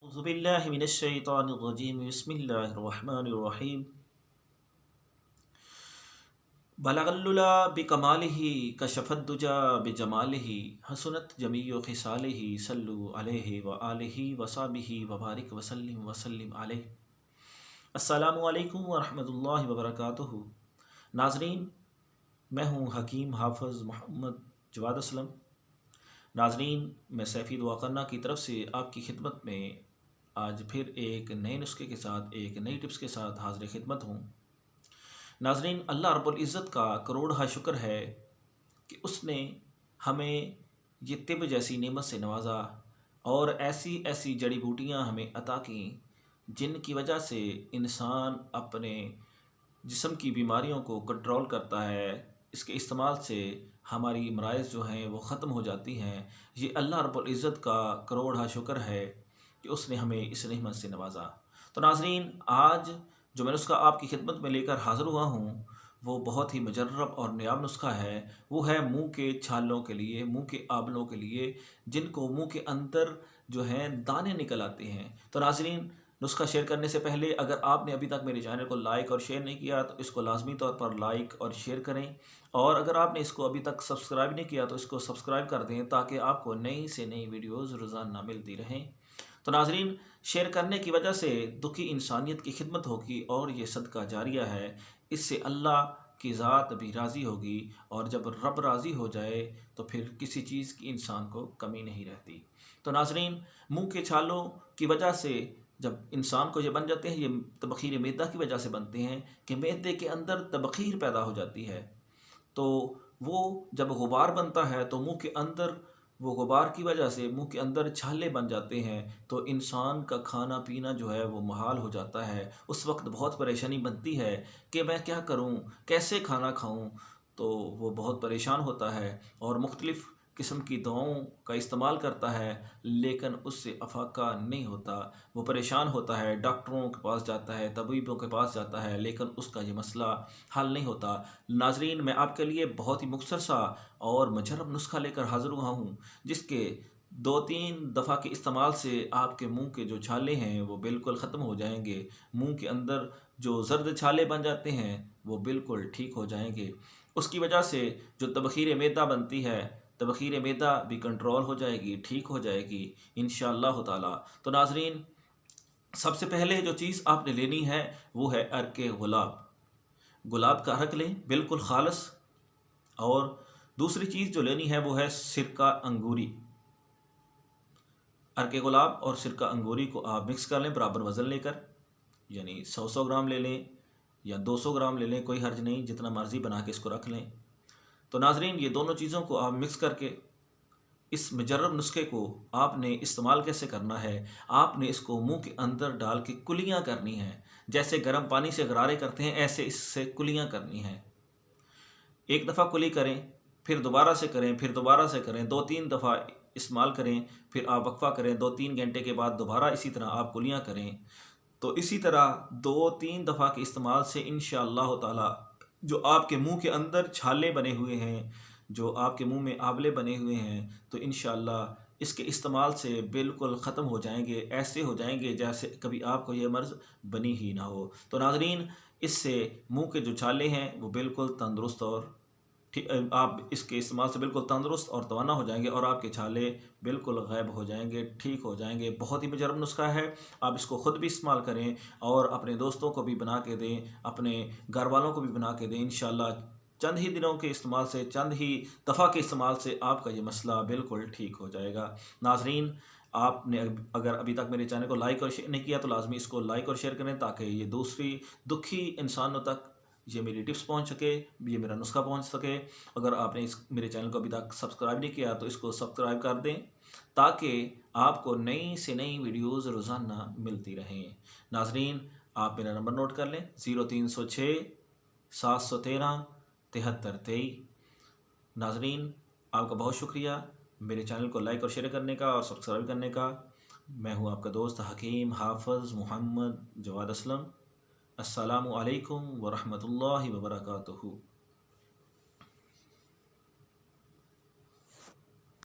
औज़ुबिल्लाहिमिनश्शैतानिर्रजीम बिस्मिल्लाहिर्रहमानिर्रहीम बलगल्लुला बिकमालिही कशफद्दुजा बिजमालिही हसनत जमीउ खिसालिही सल्लु अलैहि व आलिहि व सहबिही व बारिक वसल्लिम अलैहि। अस्सलामु अलैकुम व रहमतुल्लाहि व बरकातुहू। नाज़रीन, मैं हूँ हकीम हाफ़िज़ मोहम्मद जवाद असलम। नाज़रीन, मैं सैफ़ी दुआ करना की तरफ से आपकी खिदमत में आज फिर एक नए नुस्खे के साथ, एक नई टिप्स के साथ हाज़िर खिदमत हूँ। नाज़रीन, अल्लाह रब्बुल इज़्ज़त का करोड़ शुक्र है कि उसने हमें ये तिब जैसी नेमत से नवाजा और ऐसी ऐसी जड़ी बूटियाँ हमें अता की जिनकी वजह से इंसान अपने जिस्म की बीमारियों को कंट्रोल करता है। इसके इस्तेमाल से हमारी मराइज़ जो हैं वो ख़त्म हो जाती हैं। ये अल्लाह रब्बुल इज़्ज़त का करोड़ शुक्र है कि उसने हमें इस नेमत से नवाजा। तो नाज़रीन, आज जो मैं नुस्खा आपकी खिदमत में लेकर हाज़िर हुआ हूँ वो बहुत ही मुजर्रब और नायाब नुस्खा है। वो है मुंह के छालों के लिए, मुंह के आंवलों के लिए, जिनको मुंह के अंदर जो हैं दाने निकल आते हैं। तो नाज़रीन, नुस्खा शेयर करने से पहले अगर आपने अभी तक मेरे चैनल को लाइक और शेयर नहीं किया तो इसको लाजमी तौर पर लाइक और शेयर करें, और अगर आपने इसको अभी तक सब्सक्राइब नहीं किया तो इसको सब्सक्राइब कर दें ताकि आपको नई से नई वीडियोज़ रोज़ाना मिलती रहें। तो नाज़रीन, शेयर करने की वजह से दुखी इंसानियत की खिदमत होगी और ये सदका जारिया है। इससे अल्लाह की ज़ात भी राज़ी होगी, और जब रब राज़ी हो जाए तो फिर किसी चीज़ की इंसान को कमी नहीं रहती। तो नाज़रीन, मुंह के छालों की वजह से जब इंसान को ये बन जाते हैं, ये तबख़ीर मैदा की वजह से बनते हैं कि मैदे के अंदर तबख़ीर पैदा हो जाती है। तो वो जब गुबार बनता है तो मुंह के अंदर वो गुबार की वजह से मुंह के अंदर छाले बन जाते हैं, तो इंसान का खाना पीना जो है वो मुहाल हो जाता है। उस वक्त बहुत परेशानी बनती है कि मैं क्या करूं, कैसे खाना खाऊं। तो वो बहुत परेशान होता है और मुख्तलिफ़ किस्म की दवाओं का इस्तेमाल करता है, लेकिन उससे अफाका नहीं होता। वो परेशान होता है, डॉक्टरों के पास जाता है, तबीबों के पास जाता है, लेकिन उसका ये मसला हल नहीं होता। नाज़रीन, मैं आपके लिए बहुत ही मुख्तसर सा और मुजर्रब नुस्खा लेकर हाज़िर हुआ हूँ, जिसके 2-3 दफ़ा के इस्तेमाल से आपके मुंह के जो छाले हैं वो बिल्कुल ख़त्म हो जाएंगे। मुंह के अंदर जो ज़र्द छाले बन जाते हैं वो बिल्कुल ठीक हो जाएंगे। उसकी वजह से जो तबख़ीर मैदा बनती है, तबख़ीर मैदा भी कंट्रोल हो जाएगी, ठीक हो जाएगी इंशाअल्लाह ताला। तो नाज़रीन, सबसे पहले जो चीज़ आपने लेनी है वो है अर्के गुलाब। गुलाब का अर्क लें, बिल्कुल खालस। और दूसरी चीज़ जो लेनी है वो है सिरका अंगूरी। अर्के गुलाब और सिरका अंगूरी को आप मिक्स कर लें बराबर वज़न लेकर, यानी 100 ग्राम ले लें या 200 ग्राम ले लें, कोई हर्ज नहीं, जितना मर्ज़ी बना के इसको रख लें। तो नाज़रीन, ये दोनों चीज़ों को आप मिक्स करके इस मुजर्रब नुस्खे को आपने इस्तेमाल कैसे करना है, आपने इसको मुंह के अंदर डाल के कुलियाँ करनी हैं। जैसे गर्म पानी से गरारे करते हैं ऐसे इससे कुलियाँ करनी हैं। एक दफ़ा कुली करें, फिर दोबारा से करें, फिर दोबारा से करें, 2-3 दफ़ा इस्तेमाल करें, फिर आप वक्फ़ा करें, 2-3 घंटे के बाद दोबारा इसी तरह आप कुलियाँ करें। तो इसी तरह 2-3 दफ़ा के इस्तेमाल से इंशाअल्लाह ताला जो आपके मुंह के अंदर छाले बने हुए हैं, जो आपके मुंह में आंवले बने हुए हैं, तो इंशाअल्लाह इसके इस्तेमाल से बिल्कुल ख़त्म हो जाएंगे। ऐसे हो जाएंगे जैसे कभी आपको ये मर्ज़ बनी ही ना हो। तो नाज़रीन, इससे मुंह के जो छाले हैं वो बिल्कुल तंदुरुस्त और आप इसके इस्तेमाल से बिल्कुल तंदुरुस्त और तवाना हो जाएंगे, और आपके छाले बिल्कुल गायब हो जाएंगे, ठीक हो जाएंगे। बहुत ही मुजर्रब नुस्खा है। आप इसको ख़ुद भी इस्तेमाल करें और अपने दोस्तों को भी बना के दें, अपने घर वालों को भी बना के दें। इंशाअल्लाह चंद ही दिनों के इस्तेमाल से, चंद ही दफ़ा के इस्तेमाल से आपका ये मसला बिल्कुल ठीक हो जाएगा। नाज़रीन, आपने अगर अभी तक मेरे चैनल को लाइक और शेयर नहीं किया तो लाजमी इसको लाइक और शेयर करें ताकि ये दूसरी दुखी इंसानों तक ये मेरी टिप्स पहुंच सके, ये मेरा नुस्खा पहुंच सके। अगर आपने इस मेरे चैनल को अभी तक सब्सक्राइब नहीं किया तो इसको सब्सक्राइब कर दें ताकि आपको नई से नई वीडियोज़ रोज़ाना मिलती रहें। नाज़रीन, आप मेरा नंबर नोट कर लें, 0306 713 7323। नाज़रीन, आपका बहुत शुक्रिया मेरे चैनल को लाइक और शेयर करने का और सब्सक्राइब करने का। मैं हूँ आपका दोस्त हकीम हाफ़िज़ मोहम्मद जवाद असलम। अस्सलामु अलैकुम व रहमतुल्लाहि व बरकातुहू।